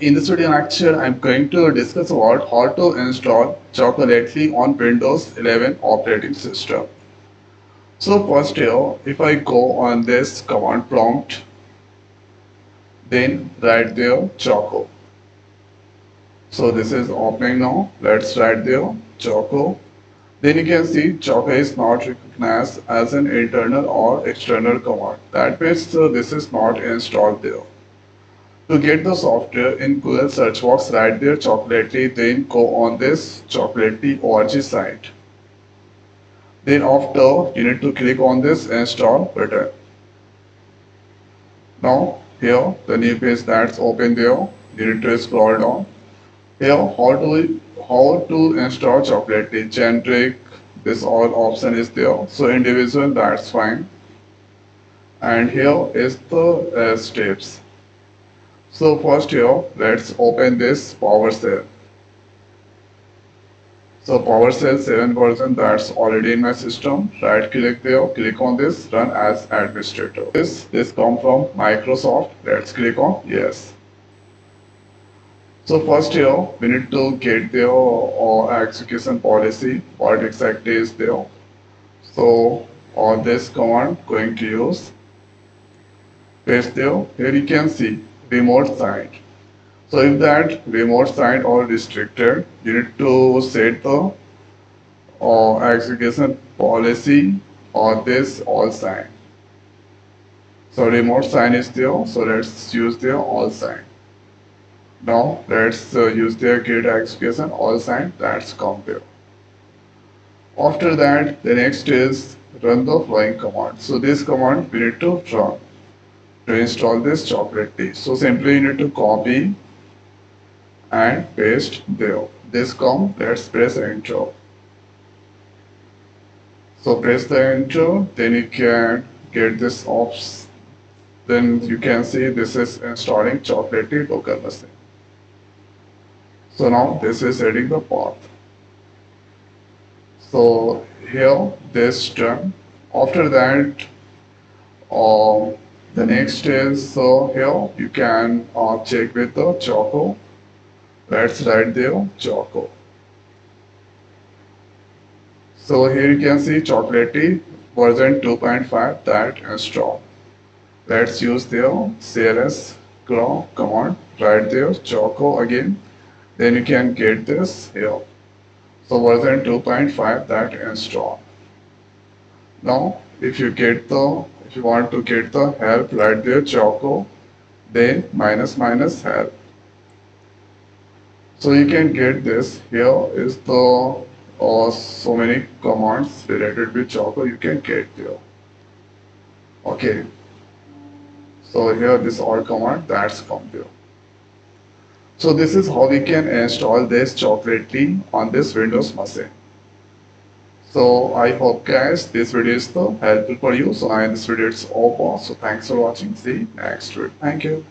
In this video lecture, I'm going to discuss about how to install Chocolatey on Windows 11 operating system. So first here, if I go on this command prompt, then write there Choco. So this is opening now. Let's write there Choco. Then you can see Choco is not recognized as an internal or external command. That means this is not installed there. To get the software in Google search box, write there Chocolatey, then go on this Chocolatey org site. Then after, you need to click on this install button. Now here, the new page that's open there, you need to scroll down. Here, how to install Chocolatey, generic, this all option is there. So individual, that's fine. And here is the steps. So first here, let's open this Powershell. So PowerShell 7 version that's already in my system. Right click there, click on this, run as administrator. This come from Microsoft. Let's click on yes. So first here we need to get their execution policy, what exactly is there. So on this command going to use paste there. Here you can see remote site. So if that remote site or restricted, you need to set the execution policy or this all sign. So remote sign is there. So let's use the all sign. Now let's use the git execution all sign. That's compare. After that, the next is run the following command. So this command we need to run to install this Chocolatey. So simply you need to copy and paste there. This come, let's press enter. So press the enter, then you can get this ops. Then you can see this is installing Chocolatey local machine. So now this is setting the path. So here this done. After that, the next is so here you can check with the Choco. Let's write there Choco. So here you can see Chocolatey version 2.5 that installed. Let's use their cls command right there Choco again. Then you can get this here. So version 2.5 that install. Now if you want to get the help right there Choco, then minus help. So you can get this. Here is the so many commands related with Choco you can get there. Okay. So here this all command that's come there. So this is how we can install this Chocolatey on this Windows machine. So I hope guys this video is helpful for you. So in this video it's over. So thanks for watching. See you next video. Thank you.